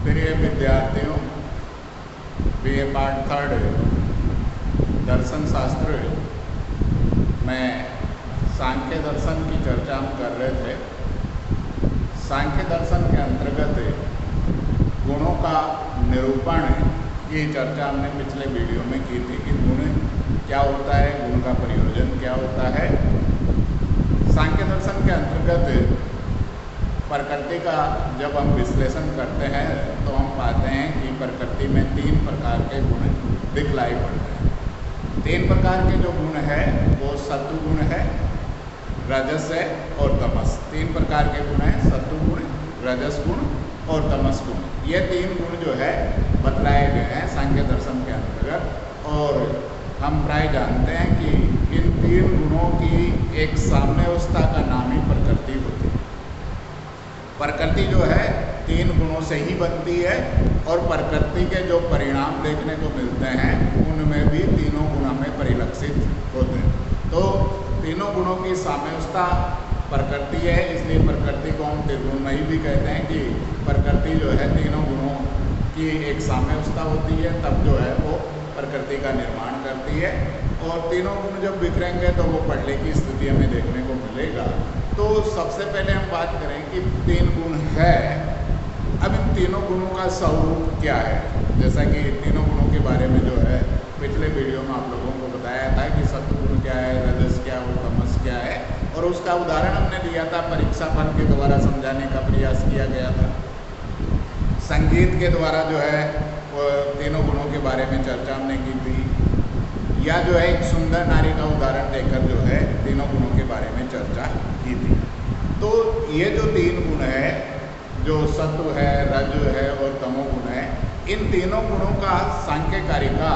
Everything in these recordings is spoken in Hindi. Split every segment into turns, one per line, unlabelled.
प्रिय विद्यार्थियों, बीए पार्ट थर्ड दर्शन शास्त्र में सांख्य दर्शन की चर्चा हम कर रहे थे। सांख्य दर्शन के अंतर्गत गुणों का निरूपण की चर्चा हमने पिछले वीडियो में की थी कि गुण क्या होता है, गुण का प्रयोजन क्या होता है। सांख्य दर्शन के अंतर्गत प्रकृति का जब हम विश्लेषण करते हैं तो हम पाते हैं कि प्रकृति में 3 प्रकार के गुण दिखलाई पड़ते हैं। 3 प्रकार के जो गुण है वो सत्व गुण है, रजस है और तमस। 3 प्रकार के गुण हैं, सत्व गुण, रजस गुण और तमस गुण। ये 3 गुण जो है बतलाए गए हैं सांख्य दर्शन के अंतर्गत। और हम प्राय जानते हैं कि इन 3 गुणों की एक साम्यावस्था का नाम ही प्रकृति होती है। प्रकृति जो है 3 गुणों से ही बनती है और प्रकृति के जो परिणाम देखने को मिलते हैं उनमें भी तीनों गुण में परिलक्षित होते हैं। तो तीनों गुणों की साम्यावस्था प्रकृति है, इसलिए प्रकृति को हम त्रिगुणमयी भी कहते हैं कि प्रकृति जो है तीनों गुणों की एक साम्यावस्था होती है, तब जो है वो प्रकृति का निर्माण करती है। और तीनों गुण जब बिखरेंगे तो वो पढ़ने की स्थिति हमें देखने को मिलेगा। तो सबसे पहले हम बात करें कि 3 गुण है। अब इन तीनों गुणों का स्वरूप क्या है, जैसा कि तीनों गुणों के बारे में जो है पिछले वीडियो में आप लोगों को बताया था कि सत्व गुण क्या है, रजस क्या है और तमस क्या है। और उसका उदाहरण हमने दिया था, परीक्षा फल के द्वारा समझाने का प्रयास किया गया था। संगीत के द्वारा जो है वो तीनों गुणों के बारे में चर्चा हमने की थी, या जो है एक सुंदर नारी का उदाहरण देकर जो है तीनों गुणों के बारे में चर्चा की थी। तो ये जो 3 गुण है, जो सत्व है, रज है और तमोगुण है, इन तीनों गुणों का सांख्यकारिका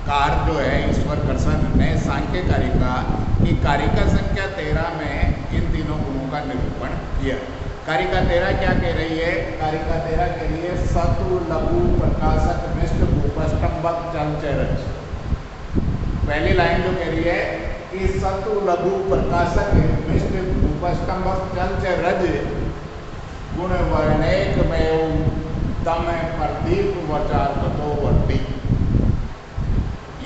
कार जो है ईश्वर कर्षण ने सांख्यकारिका की कारिका संख्या 13 में इन तीनों गुणों का निरूपण किया। कारिका 13 क्या कह रही है? कारिका 13 कह रही है सत्व लघु प्रकाशक मिष्ट भूपष्टम्भक चल चरज। पहली लाइन जो कह रही है कि सत्व लघु प्रकाशक मिष्ट भूपष्टम्भक चल चरज गुण वर्णेक में तम प्रदीप वचार ततो वर्ती।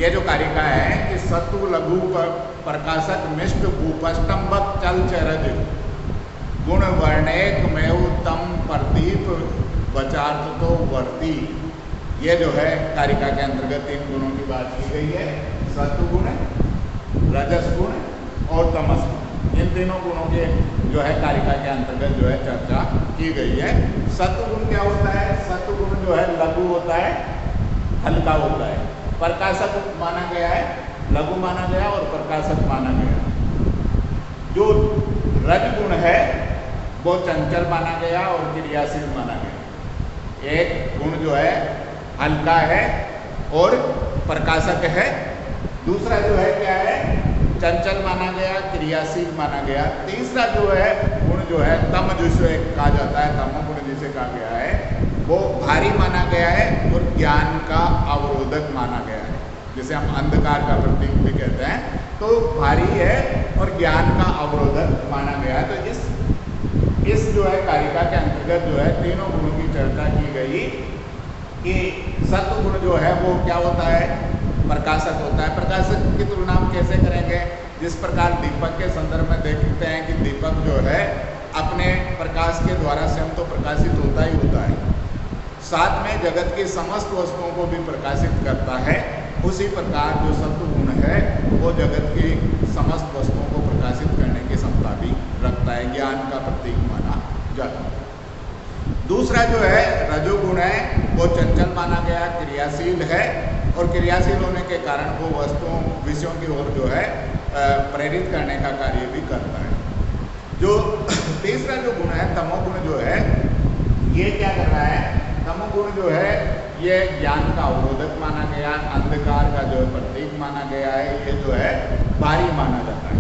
ये जो कारिका है कि सत्व लघु प्रकाशक मिष्ट भूपष्टम्भक चल चरज गुण वर्णेक में तम प्रदीप वचार ततो वर्ती। ये जो है कारिका के अंतर्गत 3 गुणों की बात की गई है, सत्व गुण, रजस गुण और तमस गुण। इन तीनों गुणों के जो है कारिका के अंतर्गत जो है चर्चा की गई है। सत्व गुण क्या होता है? सत्व गुण जो है लघु होता है, हल्का होता है, प्रकाशक माना गया है, लघु माना गया और प्रकाशक माना गया। जो रज गुण है वो चंचल माना गया और क्रियाशील माना गया। एक गुण जो है हल्का है और प्रकाशक है, दूसरा जो है क्या है? चंचल माना गया, क्रियाशील माना गया। तीसरा जो है गुण जो है तम जिसे कहा जाता है, तमो गुण जिसे कहा गया है, वो भारी माना गया है और ज्ञान का अवरोधक माना गया है, जिसे हम अंधकार का प्रतीक भी कहते हैं। तो भारी है और ज्ञान का अवरोधक माना गया है। तो इस जो है कारिका के अंतर्गत जो है तीनों गुणों की चर्चा की गई कि सत्व गुण जो है वो क्या होता है? प्रकाशक होता है। प्रकाशक की तुलना हम कैसे करेंगे? जिस प्रकार दीपक के संदर्भ में देखते हैं कि दीपक जो है अपने प्रकाश के द्वारा स्वयं तो प्रकाशित होता ही होता है, साथ में जगत की समस्त वस्तुओं को भी प्रकाशित करता है। उसी प्रकार जो सत्व गुण है वो जगत की समस्त वस्तुओं को प्रकाशित करने की क्षमता भी रखता है, ज्ञान का प्रतीक माना जाता है। दूसरा जो है रजोगुण है, वो चंचल माना गया, क्रियाशील है और क्रियाशील होने के कारण वो वस्तुओं विषयों की ओर जो है प्रेरित करने का कार्य भी करता है। जो तीसरा जो गुण है तमोगुण जो है, ये क्या कर रहा है? तमोगुण जो है ये ज्ञान का अवरोधक माना गया, अंधकार का जो प्रतीक माना गया है, ये जो है भारी माना जाता है।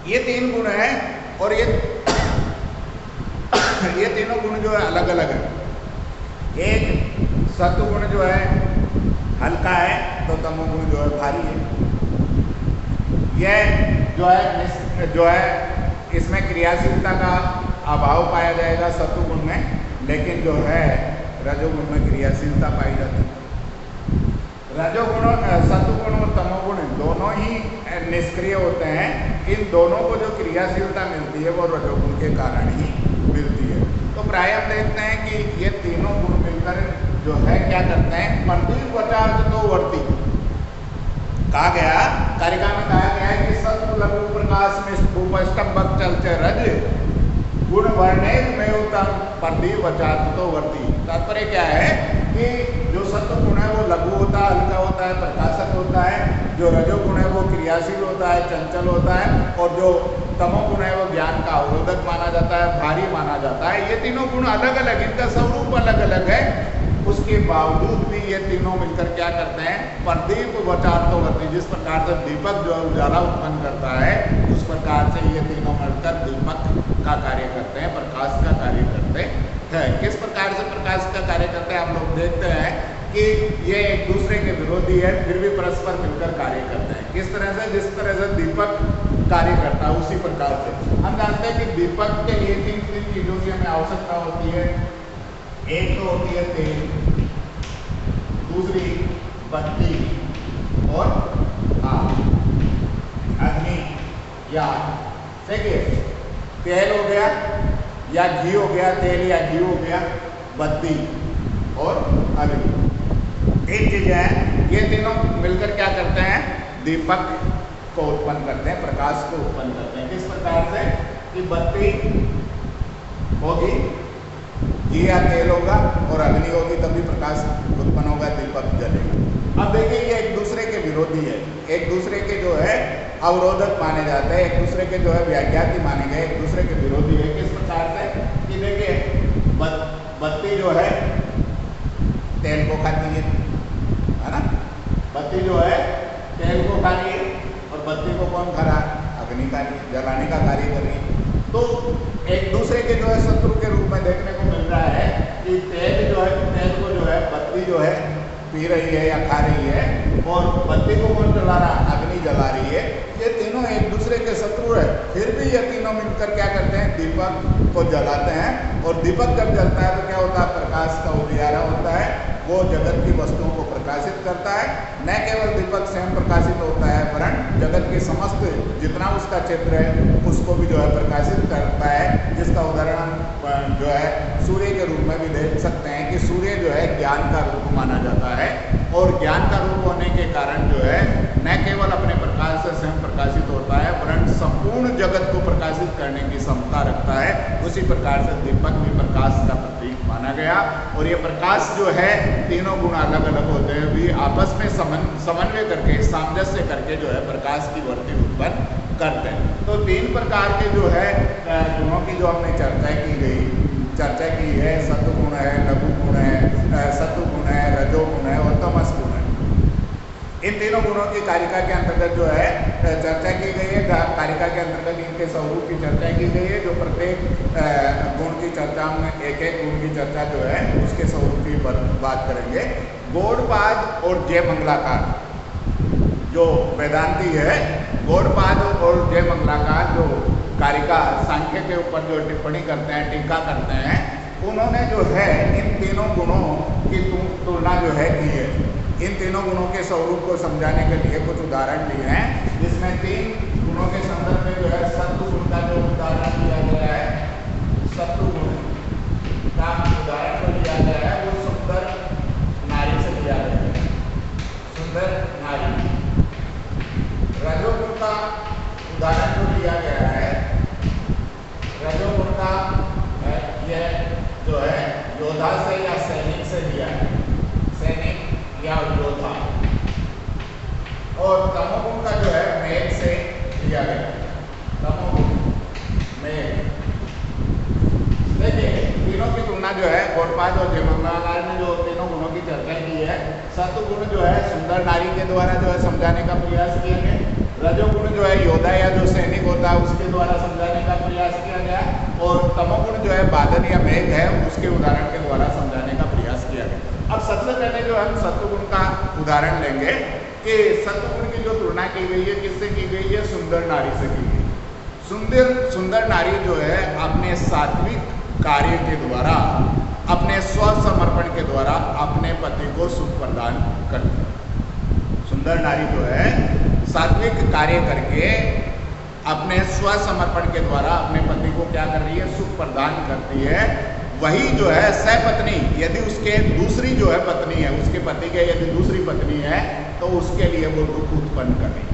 ये 3 गुण है और ये तीनों गुण जो है अलग अलग है। एक सत्व गुण जो है हल्का है तो तमोगुण जो है भारी है। यह जो है इसमें क्रियाशीलता का अभाव पाया जाएगा सत्व गुण में, लेकिन जो है रजोगुण में क्रियाशीलता पाई जाती है। रजोगुण, सत्वगुण और तमोगुण दोनों ही निष्क्रिय होते हैं। इन दोनों को जो क्रियाशीलता मिलती है वो रजोगुण के कारण ही मिलती है। तो प्राय हम देखते हैं कि ये तीनों गुण मिलकर जो है क्या करते हैं, प्रदीप वचार्थ तो वर्ती कहा गया, कारिका में कहा गया है कि सत्व लघु प्रकाश में उपस्तंभक चलते रज गुण वर्णेत में उत्तम प्रदीप वचार्थ तो वर्ती। तात्पर्य क्या है कि जो सत्व गुण है वो लघु होता है, हल्का होता है, प्रकाशक होता है। जो रजोगुण है वो क्रियाशील होता है, चंचल होता है। और जो तमोगुण है वो ज्ञान का अवरोधक माना जाता है, भारी माना जाता है। ये तीनों गुण अलग अलग, इनका स्वरूप अलग अलग है। उसके बावजूद भी ये तीनों मिलकर क्या करते हैं, प्रदीप वचार्थ वर्ती। जिस प्रकार से दीपक जो उजाला उत्पन्न करता है, उस प्रकार से ये तीनों मिलकर दीपक का कार्य करते हैं, प्रकाश का कार्य करते हैं। किस प्रकार से प्रकाश का कार्य करते हैं, हम लोग देखते हैं कि ये एक दूसरे के विरोधी है, फिर भी परस्पर मिलकर कार्य करते हैं। किस तरह से, जिस तरह से दीपक कार्य करता है उसी प्रकार से हम जानते हैं कि दीपक के लिए तीन चीजों की हमें आवश्यकता होती है। एक तो होती है तेल, दूसरी बत्ती और आग, अग्नि या देखिए तेल हो गया या घी हो गया, तेल या घी हो गया, बत्ती और अग्नि। एक चीज है, ये तीनों मिलकर क्या करते हैं, दीपक को उत्पन्न करते हैं, प्रकाश को उत्पन्न करते हैं। किस प्रकार से कि बत्ती होगी, घी या तेल होगा और अग्नि होगी, तभी प्रकाश उत्पन्न होगा, दीपक जलेगा। अब देखिए ये एक दूसरे के विरोधी है, एक दूसरे के जो है अवरोधक माने जाते हैं, एक दूसरे के जो है व्याज्ञाति माने गए, एक दूसरे के विरोधी है। किस प्रकार से कि देखिए बत्ती जो है तेल को खाती है ना, बत्ती जो है तेल को खा रही है और बत्ती को कौन खा रहा है, अग्नि खा रही है, जलाने का कार्य कर रही है। तो एक दूसरे के जो है शत्रु के रूप में देखने को मिल रहा है कि तेल जो है, तेल को जो है बत्ती जो है पी रही है या खा रही है, और बत्ती को कौन जला रहा है, अग्नि जला रही है। ये तीनों एक दूसरे के शत्रु है, फिर भी ये तीनों मिलकर क्या करते हैं, दीपक को जलाते हैं। और दीपक जब जलता है तो क्या होता है, प्रकाश का उजियारा होता है, वो जगत की वस्तुओं को प्रकाशित करता है। न केवल दीपक स्वयं प्रकाशित होता है, वरन जगत के समस्त जितना उसका क्षेत्र है उसको भी जो है प्रकाशित करता है। जिसका उदाहरण जो है सूर्य के रूप में भी देख सकते हैं कि सूर्य जो है ज्ञान का रूप माना जाता है, और ज्ञान का रूप होने के कारण जो है न केवल अपने प्रकाश से स्वयं प्रकाशित होता है, वरन संपूर्ण जगत को प्रकाशित करने की क्षमता रखता है। उसी प्रकार से दीपक भी प्रकाश का प्रतीक माना गया। और ये प्रकाश जो है, तीनों गुण अलग अलग होते हैं, भी आपस में समन्वय करके, सामंजस्य करके जो है प्रकाश की वर्ती उत्पन्न करते हैं। तो तीन प्रकार के जो है गुणों की जो हमने चर्चा की है, सत्वगुण है, लघु गुण है, सत्वगुण है, रजोगुण है और तमस गुण है। इन तीनों गुणों की कारिका के अंतर्गत जो है चर्चा की गई है। कारिका के अंतर्गत इनके स्वरूप की चर्चा की गई है। जो प्रत्येक गुण की चर्चा में एक एक गुण की चर्चा जो है उसके स्वरूप की बात करेंगे। गौड़पाद और जय मंगलाकार जो वेदांती है, गौड़पाद और जय मंगलाकार जो कारिका सांख्य के ऊपर जो टिप्पणी करते हैं, टीका करते हैं, उन्होंने जो है इन तीनों गुणों की तुलना जो है की है। इन तीनों गुणों के स्वरूप को समझाने के लिए कुछ उदाहरण लिए हैं, जिसमें तीन गुणों के संदर्भ में जो है सत्व गुण का जो उदाहरण दिया गया है, सत्व गुण का उदाहरण जो दिया गया है वो सुंदर नारी से दिया गया है, सुंदर नारी। रजोगुण का उदाहरण जो दिया गया है, रजोगुण का यह जो है योद्धा से या सैनिक से दिया है, सैनिक या योद्धा। और तमोगुण का जो है मेघ से दिया गया, तमोगुण मेघ। देखिए तीनों की तुलना जो है गौड़पाद और जय मंगलाकार ने जो तीनों गुणों की चर्चा की है, सत्वगुण जो है सुंदर नारी के द्वारा जो है समझाने का प्रयास किया गया, रजोगुण जो है योद्धा या जो सैनिक होता है उसके द्वारा समझाने का प्रयास किया गया, और तमोगुण जो है बादल या मेघ है उसके उदाहरण के द्वारा समझाने का प्रयास किया गया। अब सबसे पहले जो हम सत्वगुण का उदाहरण लेंगे कि सत्वगुण की जो तुलना की गई है किससे की गई है, सुंदर नारी से की गई। सुंदर नारी जो है अपने सात्विक कार्य के द्वारा करती है। सुंदर नारी जो है सात्विक कार्य करके अपने स्वसमर्पण के द्वारा अपने पति को क्या कर रही है, सुख प्रदान करती है। वही जो है सहपत्नी, यदि उसके दूसरी जो है पत्नी है, उसके पति के यदि दूसरी पत्नी है तो उसके लिए वो दुख उत्पन्न कर रही है।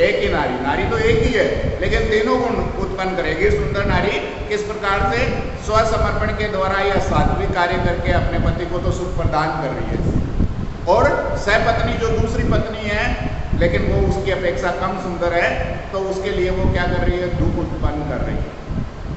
एक ही नारी, नारी तो एक ही है लेकिन तीनों गुण उत्पन्न करेगी। सुंदर नारी किस प्रकार से स्वसमर्पण के द्वारा या सात्विक कार्य करके अपने पति को तो सुख प्रदान कर रही है, और सहपत्नी जो दूसरी पत्नी है लेकिन वो उसकी अपेक्षा कम सुंदर है तो उसके लिए वो क्या कर रही है, दुख उत्पन्न कर रही है।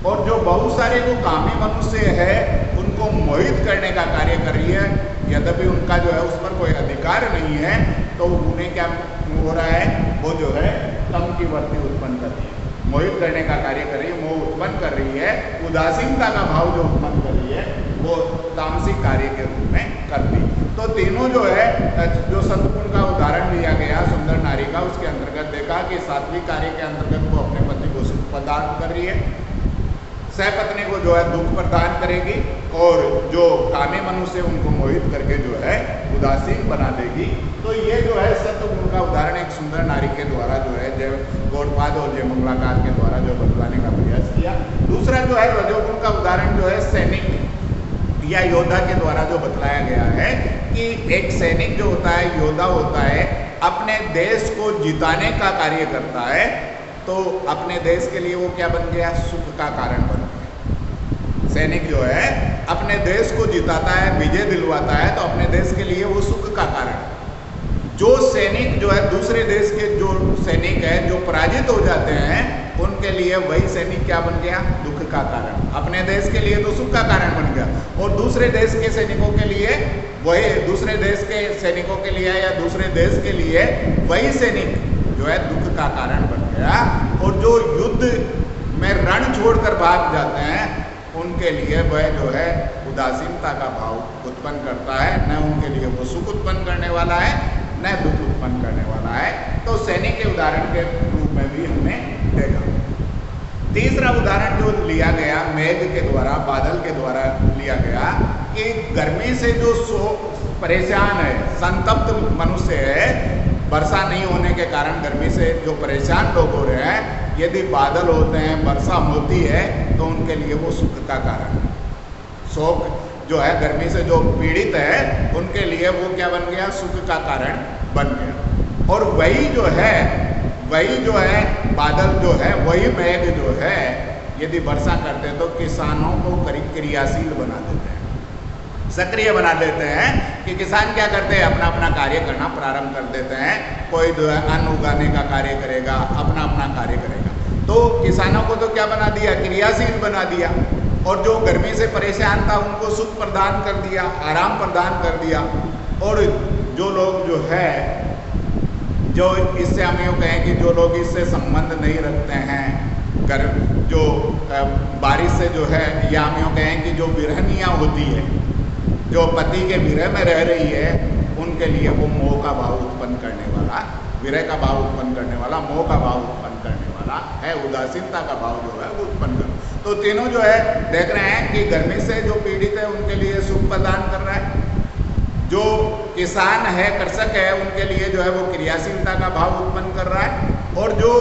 और जो बहुत सारे जो कामी मनुष्य है उनको मोहित करने का कार्य कर रही है, यद्यपि उनका जो है उस पर कोई अधिकार नहीं है, तो उन्हें क्या हो रहा है, वो जो है तम की वृत्ति उत्पन्न कर रही है, मोहित करने का कार्य कर रही है, मोह उत्पन्न कर रही है, उदासीनता का भाव जो उत्पन्न कर रही है वो तामसिक कार्य के रूप में करती है। तो तीनों जो है, जो सत्गुण का उदाहरण लिया गया सुंदर नारी का, उसके अंतर्गत देखा कि सात्विक कार्य के अंतर्गत वो अपने पति को सुख प्रदान कर रही है, सहपत्नी को जो है दुख प्रदान करेगी, और जो कामी मनुष्य उनको मोहित करके जो है उदासीन बना देगी। तो ये जो है सत्वगुण का उदाहरण एक सुंदर नारी के द्वारा जो है जय गौड़पाद और जय मंगलाकार के द्वारा जो बतलाने का प्रयास किया। दूसरा जो है रजोगुण का उदाहरण जो है सैनिक या योद्धा के द्वारा जो बतलाया गया है कि एक सैनिक जो होता है, योद्धा होता है, अपने देश को जिताने का कार्य करता है, तो अपने देश के लिए वो क्या बन गया, सुख का कारण बन गया। सैनिक जो है अपने देश को जिताता है, विजय दिलवाता है, तो अपने देश के लिए वो सुख का कारण। जो सैनिक जो है दूसरे देश के जो सैनिक है जो पराजित हो जाते हैं, उनके लिए वही सैनिक क्या बन गया, दुख का कारण। अपने देश के लिए तो सुख का कारण बन गया, और दूसरे देश के सैनिकों के लिए वही, दूसरे देश के सैनिकों के लिए या दूसरे देश के लिए वही सैनिक जो है दुख का कारण बन गया। और जो युद्ध में रण छोड़कर भाग जाते हैं उनके लिए वह जो है उदासीनता का भाव उत्पन्न करता है, न उनके लिए वो सुख उत्पन्न करने वाला है न दुख उत्पन्न करने वाला है। तो सैनिक के उदाहरण के रूप में भी हमने देखा। तीसरा उदाहरण जो लिया गया मेघ के द्वारा, बादल के द्वारा लिया गया कि गर्मी से जो परेशान है, संतप्त मनुष्य है, वर्षा नहीं होने के कारण गर्मी से जो परेशान लोग हो रहे हैं, यदि बादल होते हैं, वर्षा होती है, तो उनके लिए वो सुख का कारण है। शोक जो है, गर्मी से जो पीड़ित है उनके लिए वो क्या बन गया, सुख का कारण बन गया। और वही जो है बादल जो है, वही मेघ जो है यदि वर्षा करते तो किसानों को क्रियाशील बना देते हैं, सक्रिय बना देते हैं कि किसान क्या करते हैं, अपना अपना कार्य करना प्रारंभ कर देते हैं। कोई जो है अन्न उगाने का कार्य करेगा, अपना अपना कार्य करेगा। तो किसानों को तो क्या बना दिया, क्रियाशील बना दिया, और जो गर्मी से परेशान था उनको सुख प्रदान कर दिया, आराम प्रदान कर दिया। और जो लोग जो है, जो इससे हम यूँ कहें कि जो लोग इससे संबंध नहीं रखते हैं, जो बारिश से जो है, या हम यूँ कहें कि जो विरहनियाँ होती है, जो पति के विरह में रह रही है, उनके लिए वो मोह का भाव उत्पन्न करने वाला, विरह का भाव उत्पन्न करने वाला, मोह का भाव उत्पन्न करने वाला है, उदासीनता का भाव जो है वो उत्पन्न कर। तो तीनों जो है देख रहे हैं कि गर्मी से जो पीड़ित है उनके लिए सुख प्रदान कर रहा है, जो किसान है, कृषक है, उनके लिए जो है वो क्रियाशीलता का भाव उत्पन्न कर रहा है, और जो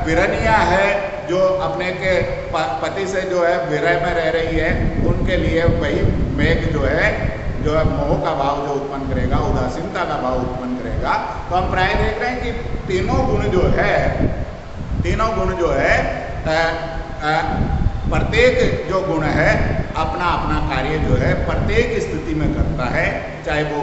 विरनिया है, जो अपने के पति से जो है विरह में रह रही है, उनके लिए वही मेघ जो है मोह का भाव जो उत्पन्न करेगा, उदासीनता का भाव उत्पन्न करेगा। तो हम प्राय देख रहे हैं कि तीनों गुण जो है प्रत्येक जो गुण है अपना अपना कार्य जो है प्रत्येक स्थिति में करता है, चाहे वो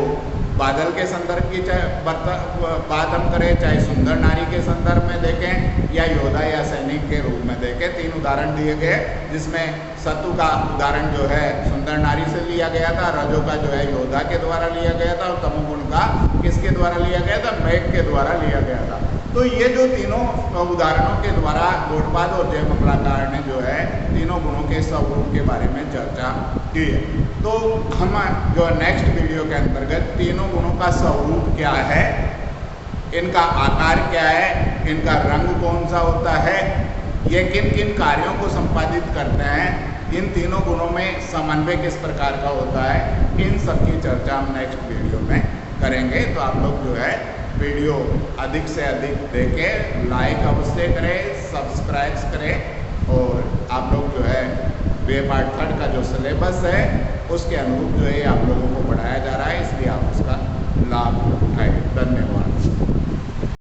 बादल के संदर्भ की बात हम करें, चाहे सुंदर नारी के संदर्भ में देखें, या योद्धा या सैनिक के रूप में देखें। तीन उदाहरण दिए गए, जिसमें सत्व का उदाहरण जो है सुंदर नारी से लिया गया था, रजो का जो है योद्धा के द्वारा लिया गया था, और तमोगुण का किसके द्वारा लिया गया था, मेघ के द्वारा लिया गया था। तो ये जो तीनों उदाहरणों के द्वारा गौड़पाद और जय मंगलाकार ने जो है तीनों गुणों के स्वरूप के बारे में चर्चा की है। तो हम जो नेक्स्ट वीडियो के अंतर्गत तीनों गुणों का स्वरूप क्या है, इनका आकार क्या है, इनका रंग कौन सा होता है, ये किन किन कार्यों को संपादित करते हैं, इन तीनों गुणों में समन्वय किस प्रकार का होता है, इन सब की चर्चा हम नेक्स्ट वीडियो में करेंगे तो आप लोग जो है वीडियो अधिक से अधिक देखें, लाइक अवश्य करें, सब्सक्राइब करें और आप लोग जो है BA पार्ट 3 का जो सिलेबस है उसके अनुरूप जो है आप लोगों को पढ़ाया जा रहा है, इसलिए आप उसका लाभ उठाएं। धन्यवाद।